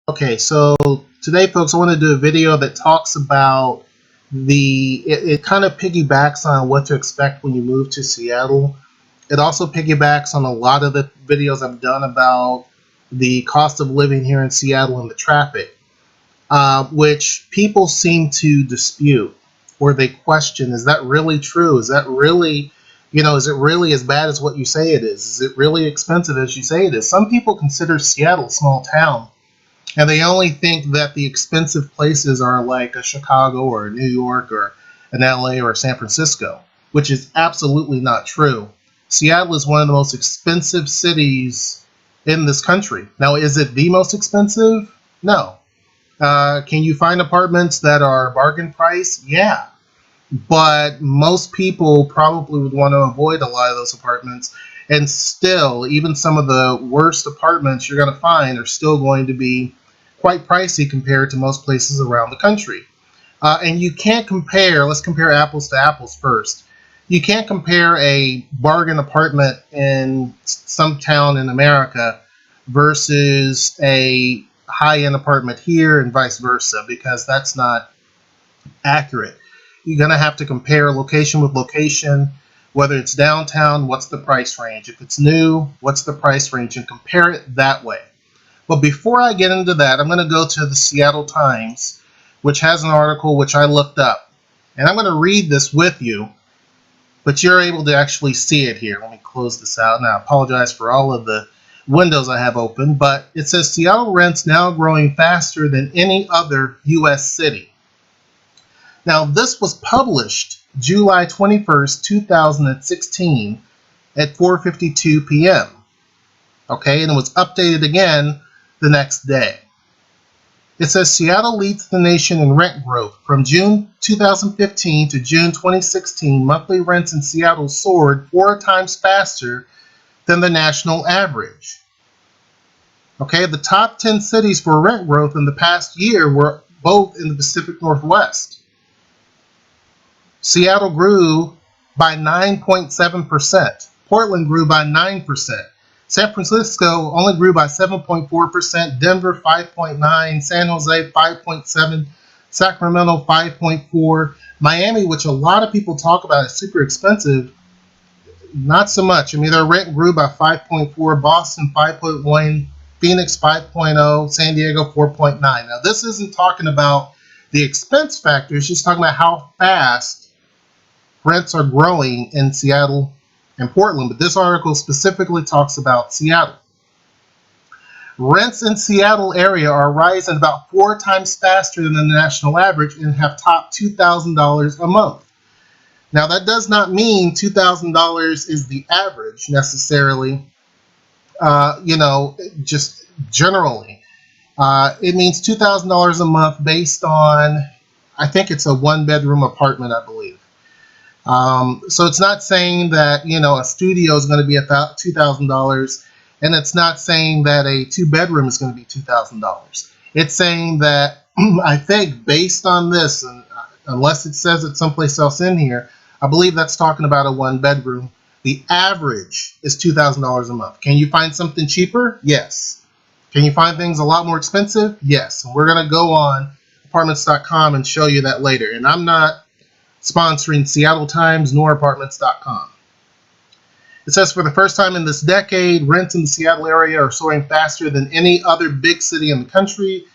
Okay, so today, folks, I want to do a video that talks about it kind of piggybacks on what to expect when you move to Seattle. It also piggybacks on a lot of the videos I've done about the cost of living here in Seattle and the traffic, which people seem to dispute or they question, is that really true? Is that really, is it really as bad as what you say it is? Is it really expensive as you say it is? Some people consider Seattle a small town, and they only think that the expensive places are like a Chicago or a New York or an LA or San Francisco, which is absolutely not true. Seattle is one of the most expensive cities in this country. Now, is it the most expensive? No. Can you find apartments that are bargain price? Yeah. But most people probably would want to avoid a lot of those apartments. And still, even some of the worst apartments you're going to find are still going to be quite pricey compared to most places around the country. And you can't compare, let's compare apples to apples first. You can't compare a bargain apartment in some town in America versus a high-end apartment here and vice versa, because that's not accurate. You're going to have to compare location with location. Whether it's downtown, what's the price range? If it's new, what's the price range? And compare it that way. But before I get into that, I'm going to go to the Seattle Times, which has an article which I looked up. And I'm going to read this with you, but you're able to actually see it here. Let me close this out. Now, I apologize for all of the windows I have open, but it says Seattle rents now growing faster than any other U.S. city. Now, this was published July 21st, 2016 at 4:52 p.m. Okay, and it was updated again the next day. It says Seattle leads the nation in rent growth. From June 2015 to June 2016, monthly rents in Seattle soared 4 times faster than the national average. Okay, the top 10 cities for rent growth in the past year were both in the Pacific Northwest. Seattle grew by 9.7%. Portland grew by 9%. San Francisco only grew by 7.4%. Denver 5.9%. San Jose 5.7%. Sacramento 5.4%. Miami, which a lot of people talk about is super expensive, not so much. I mean, their rent grew by 5.4%. Boston 5.1%. Phoenix 5.0%. San Diego 4.9%. Now, this isn't talking about the expense factor. It's just talking about how fast rents are growing in Seattle and Portland, but this article specifically talks about Seattle. Rents in Seattle area are rising about 4 times faster than the national average and have topped $2,000 a month. Now, that does not mean $2,000 is the average necessarily, just generally. It means $2,000 a month based on, I think it's a 1-bedroom apartment, I believe. So it's not saying that, a studio is going to be $2,000, and it's not saying that a 2-bedroom is going to be $2,000. It's saying that, I think, based on this, and unless it says it someplace else in here, I believe that's talking about a 1-bedroom. The average is $2,000 a month. Can you find something cheaper? Yes. Can you find things a lot more expensive? Yes. And we're going to go on apartments.com and show you that later. And I'm not sponsoring Seattle Times nor apartments.com. It says for the first time in this decade, rents in the Seattle area are soaring faster than any other big city in the country.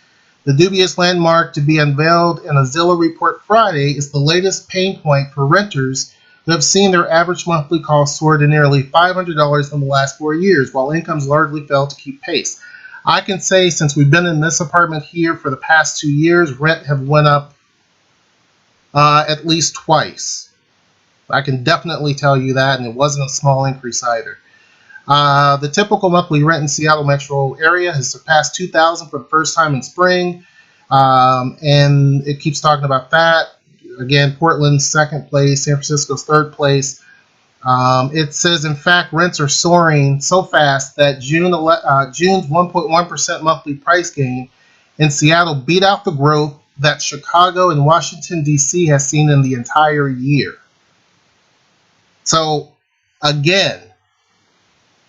The dubious landmark to be unveiled in a Zillow report Friday is the latest pain point for renters who have seen their average monthly cost soar to nearly $500 in the last 4 years, while incomes largely failed to keep pace. I can say since we've been in this apartment here for the past 2 years, rent have went up at least twice. I can definitely tell you that, and it wasn't a small increase either. The typical monthly rent in Seattle metro area has surpassed $2,000 for the first time in spring, and it keeps talking about that. Again, Portland's 2nd place, San Francisco's 3rd place. It says, in fact, rents are soaring so fast that June's 1.1% monthly price gain in Seattle beat out the growth that Chicago and Washington, D.C. has seen in the entire year. So, again,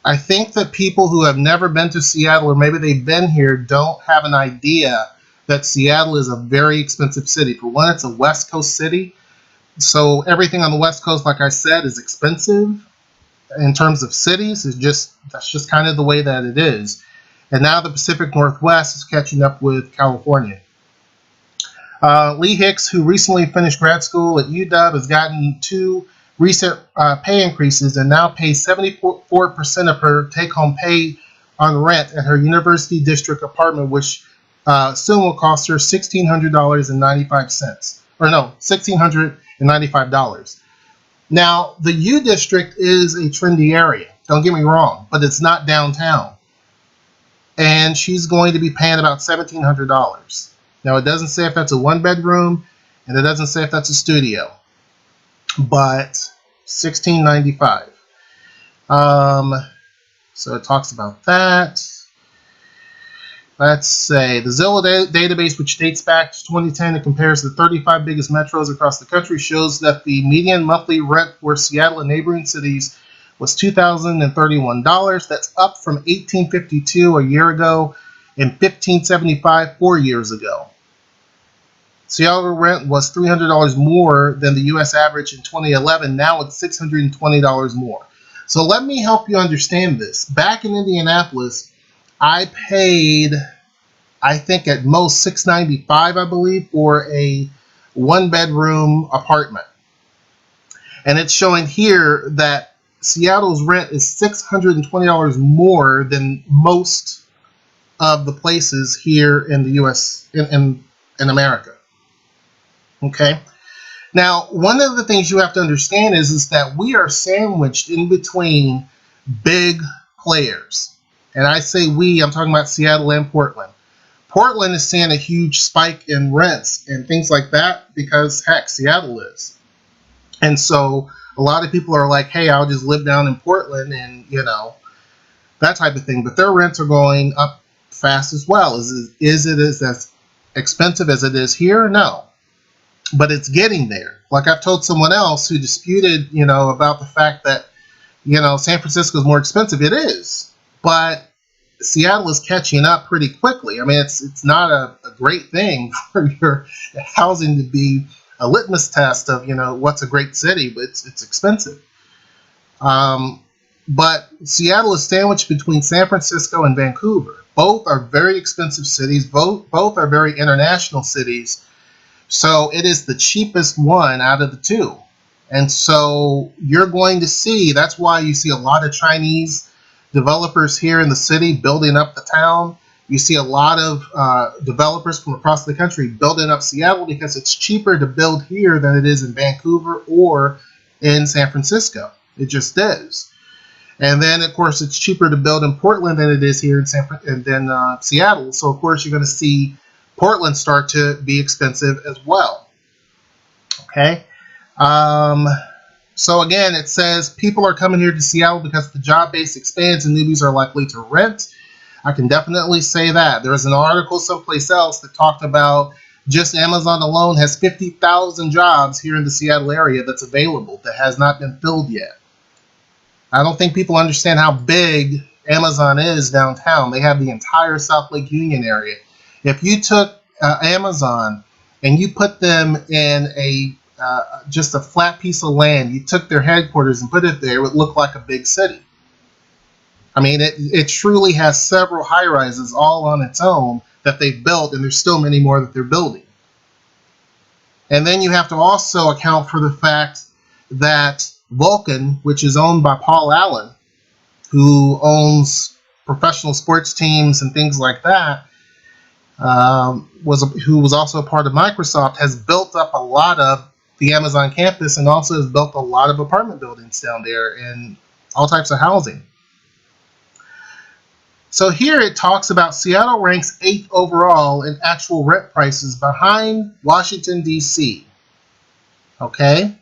I think that people who have never been to Seattle, or maybe they've been here, don't have an idea that Seattle is a very expensive city. For one, it's a West Coast city, so everything on the West Coast, like I said, is expensive in terms of cities. That's just kind of the way that it is. And now the Pacific Northwest is catching up with California. Lee Hicks, who recently finished grad school at UW, has gotten 2 recent pay increases and now pays 74% of her take-home pay on rent at her University District apartment, which soon will cost her $1,600.95. Or no, $1,695. Now, the U District is a trendy area, don't get me wrong, but it's not downtown. And she's going to be paying about $1,700. Now, it doesn't say if that's a 1-bedroom, and it doesn't say if that's a studio, but $1,695. So it talks about that. Let's say the Zillow database, which dates back to 2010 and compares the 35 biggest metros across the country, shows that the median monthly rent for Seattle and neighboring cities was $2,031. That's up from $1,852 a year ago and $1,575 4 years ago. Seattle rent was $300 more than the U.S. average in 2011. Now it's $620 more. So let me help you understand this. Back in Indianapolis, I paid, I think at most $695, I believe, for a 1-bedroom apartment. And it's showing here that Seattle's rent is $620 more than most of the places here in the U.S., in America. Okay? Now, one of the things you have to understand is that we are sandwiched in between big players. And I say we, I'm talking about Seattle and Portland. Portland is seeing a huge spike in rents and things like that because, heck, Seattle is. And so a lot of people are like, hey, I'll just live down in Portland and, that type of thing. But their rents are going up fast as well. Is it as expensive as it is here? No. But it's getting there. Like I've told someone else who disputed, about the fact that, San Francisco is more expensive. It is. But Seattle is catching up pretty quickly. I mean, it's not a great thing for your housing to be a litmus test of, what's a great city, but it's expensive. But Seattle is sandwiched between San Francisco and Vancouver. Both are very expensive cities. Both are very international cities. So it is the cheapest one out of the two. And so you're going to see, that's why you see a lot of Chinese developers here in the city building up the town. You see a lot of developers from across the country building up Seattle because it's cheaper to build here than it is in Vancouver or in San Francisco. It just is. And then, of course, it's cheaper to build in Portland than it is here in Seattle. So, of course, you're going to see Portland start to be expensive as well. Okay. So again, it says people are coming here to Seattle because the job base expands and newbies are likely to rent. I can definitely say that. There was an article someplace else that talked about just Amazon alone has 50,000 jobs here in the Seattle area that's available that has not been filled yet. I don't think people understand how big Amazon is downtown. They have the entire South Lake Union area. If you took Amazon and you put them in just a flat piece of land, you took their headquarters and put it there, it would look like a big city. I mean, it truly has several high-rises all on its own that they've built, and there's still many more that they're building. And then you have to also account for the fact that Vulcan, which is owned by Paul Allen, who owns professional sports teams and things like that, who was also a part of Microsoft, has built up a lot of the Amazon campus and also has built a lot of apartment buildings down there and all types of housing. So here it talks about Seattle ranks 8th overall in actual rent prices behind Washington, D.C. Okay?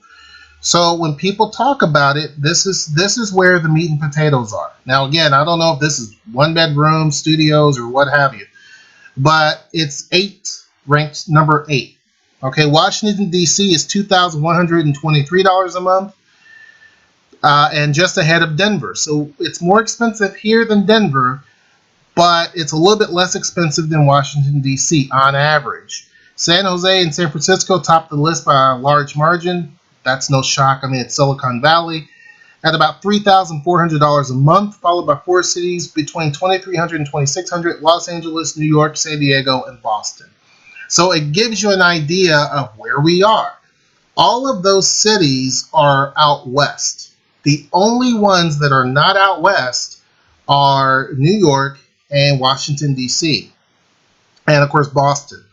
So when people talk about it, this is where the meat and potatoes are. Now again, I don't know if this is 1-bedroom studios or what have you, but it's ranked number 8. Okay, Washington, D.C. is $2,123 a month. and just ahead of Denver. So it's more expensive here than Denver, but it's a little bit less expensive than Washington, D.C. on average. San Jose and San Francisco top the list by a large margin. That's no shock. I mean, it's Silicon Valley at about $3,400 a month, followed by four cities between $2,300 and $2,600, Los Angeles, New York, San Diego, and Boston. So it gives you an idea of where we are. All of those cities are out west. The only ones that are not out west are New York and Washington, D.C., and of course Boston.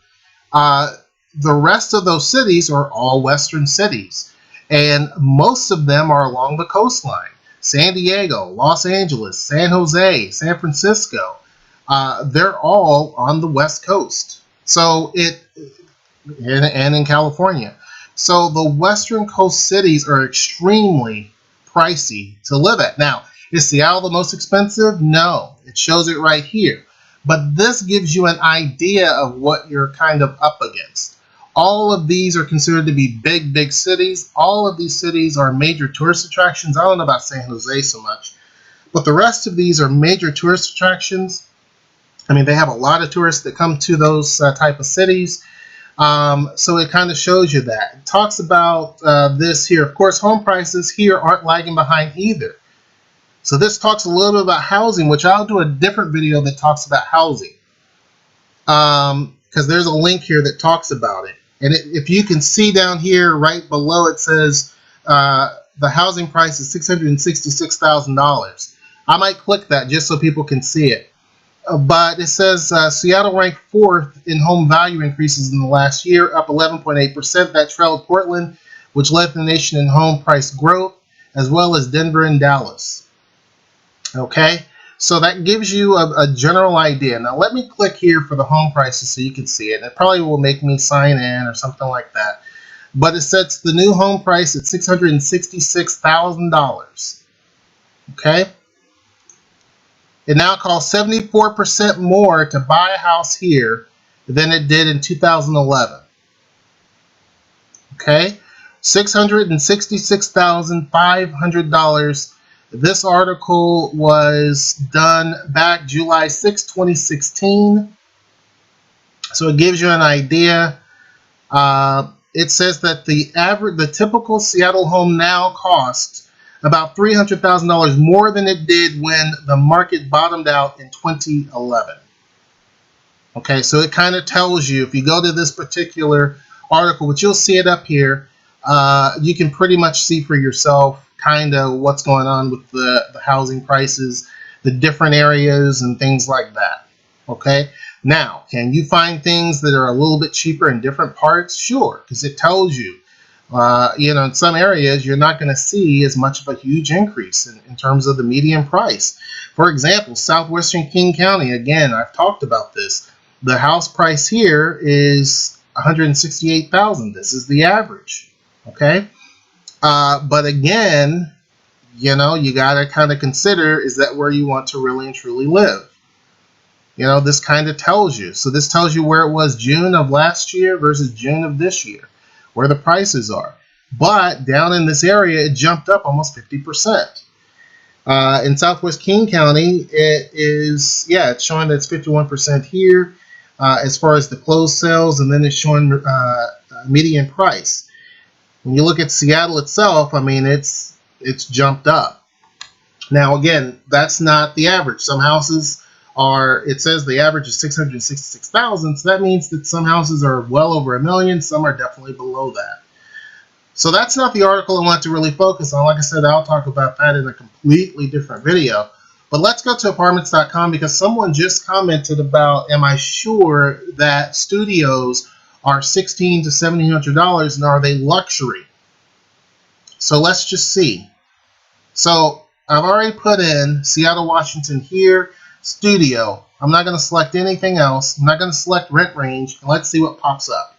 The rest of those cities are all western cities, and most of them are along the coastline. San Diego, Los Angeles, San Jose, San Francisco, they're all on the west coast. So and in California. So the western coast cities are extremely pricey to live at. Now, is Seattle the most expensive? No, it shows it right here. But this gives you an idea of what you're kind of up against. All of these are considered to be big, big cities. All of these cities are major tourist attractions. I don't know about San Jose so much, but the rest of these are major tourist attractions. I mean, they have a lot of tourists that come to those type of cities. So it kind of shows you that. It talks about this here. Of course, home prices here aren't lagging behind either. So this talks a little bit about housing, which I'll do a different video that talks about housing. Because there's a link here that talks about it. And if you can see down here right below, it says the housing price is $666,000. I might click that just so people can see it. But it says Seattle ranked 4th in home value increases in the last year, up 11.8%. That trailed Portland, which led the nation in home price growth, as well as Denver and Dallas. Okay, so that gives you a general idea. Now let me click here for the home prices so you can see it. It probably will make me sign in or something like that. But it sets the new home price at $666,000. Okay. It now costs 74% more to buy a house here than it did in 2011. Okay, $666,500. This article was done back July 6, 2016. So it gives you an idea. It says that the typical Seattle home now costs about $300,000 more than it did when the market bottomed out in 2011. Okay, so it kind of tells you, if you go to this particular article, which you'll see it up here, you can pretty much see for yourself kind of what's going on with the housing prices, the different areas and things like that. Okay, now, can you find things that are a little bit cheaper in different parts? Sure, because it tells you. In some areas, you're not going to see as much of a huge increase in terms of the median price. For example, southwestern King County, again, I've talked about this. The house price here is $168,000. This is the average. Okay? But again, you got to kind of consider, is that where you want to really and truly live? This kind of tells you. So this tells you where it was June of last year versus June of this year, where the prices are. But down in this area, it jumped up almost 50%. In Southwest King County, it's showing that it's 51% here as far as the closed sales, and then it's showing median price. When you look at Seattle itself, I mean, it's jumped up. Now, again, that's not the average. Some houses it says the average is $666,000, so that means that some houses are well over $1 million, some are definitely below that. So that's not the article I want to really focus on. Like I said, I'll talk about that in a completely different video. But let's go to apartments.com, because someone just commented about, am I sure that studios are $1,600 to $1,700, and are they luxury? So let's just see. So I've already put in Seattle, Washington here, studio. I'm not going to select anything else. I'm not going to select rent range. And let's see what pops up.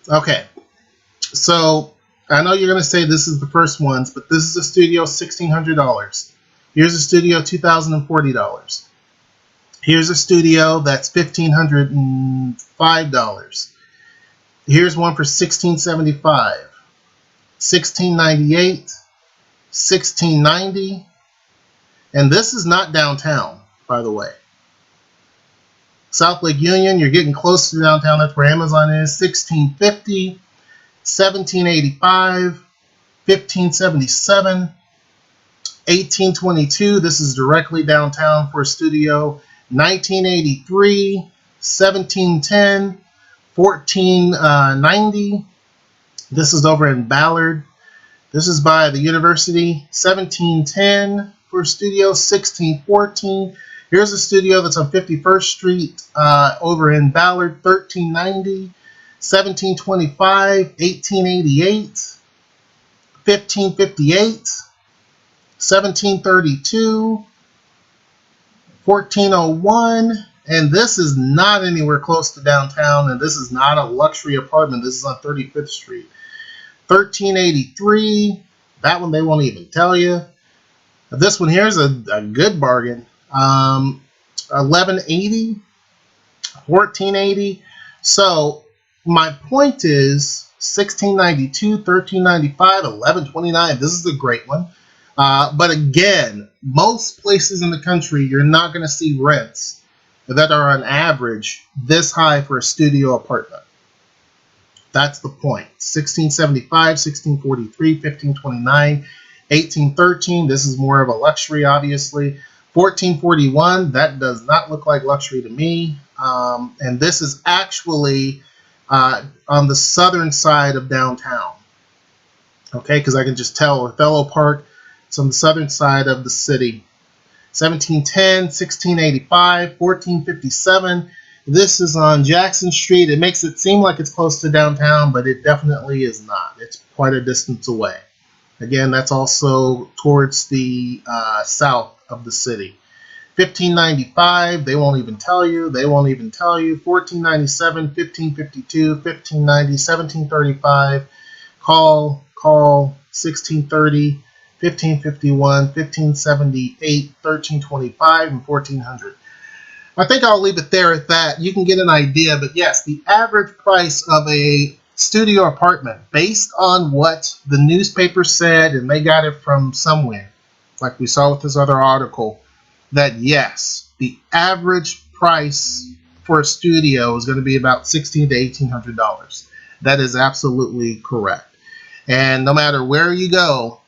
Okay. So I know you're going to say this is the first ones, but this is a studio, $1,600. Here's a studio, $2,040. Here's a studio that's $1,505. Here's one for $1,675. $1,698, $1,690, and this is not downtown, by the way. South Lake Union, you're getting close to downtown. That's where Amazon is. $1,650, $1,785, $1,577, $1,822. This is directly downtown for a studio. $1,983, $1,710, $1,490. This is over in Ballard. This is by the university. $1,710 for a studio. $1,614. Here's a studio that's on 51st Street over in Ballard. $1,390, $1,725, $1,888, $1,558, $1,732, $1,401, and this is not anywhere close to downtown, and this is not a luxury apartment. This is on 35th Street. $1,383, that one they won't even tell you. This one here is a good bargain. $1,180, $1,480. So my point is $1,692, $1,395, $1,129. This is a great one. But again, most places in the country, you're not going to see rents that are on average this high for a studio apartment. That's the point. $1,675, $1,643, $1,529, $1,813. This is more of a luxury, obviously. $1,441. That does not look like luxury to me. And this is actually on the southern side of downtown. Okay, because I can just tell Othello Park. It's on the southern side of the city. $1,710, $1,685, $1,457. This is on Jackson Street. It makes it seem like it's close to downtown, but it definitely is not. It's quite a distance away. Again, that's also towards the south of the city. $1,595. They won't even tell you. They won't even tell you. $1,497, $1,552, $1,590, $1,735. Call. $1,630. $1,551, $1,578, $1,325, and $1,400. I think I'll leave it there at that. You can get an idea, but yes, the average price of a studio apartment, based on what the newspaper said, and they got it from somewhere, like we saw with this other article, that yes, the average price for a studio is going to be about $1,600 to $1,800. That is absolutely correct. And no matter where you go,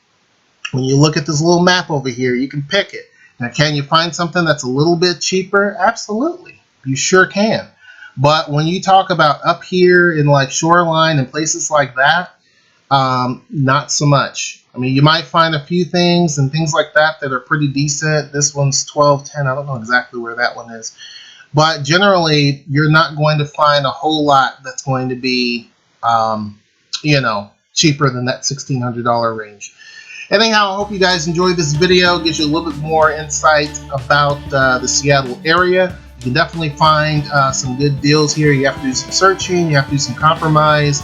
when you look at this little map over here, you can pick it. Now, can you find something that's a little bit cheaper? Absolutely. You sure can. But when you talk about up here in like Shoreline and places like that, not so much. I mean, you might find a few things and things like that that are pretty decent. This one's $1,210. I don't know exactly where that one is. But generally, you're not going to find a whole lot that's going to be, cheaper than that $1,600 range. Anyhow, I hope you guys enjoyed this video. It gives you a little bit more insight about the Seattle area. You can definitely find some good deals here. You have to do some searching. You have to do some compromise.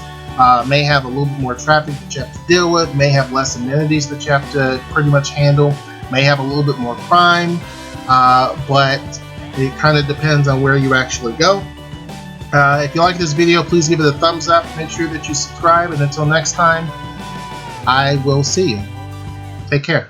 May have a little bit more traffic that you have to deal with. May have less amenities that you have to pretty much handle. May have a little bit more crime. But it kind of depends on where you actually go. If you like this video, please give it a thumbs up. Make sure that you subscribe. And until next time, I will see you. Take care.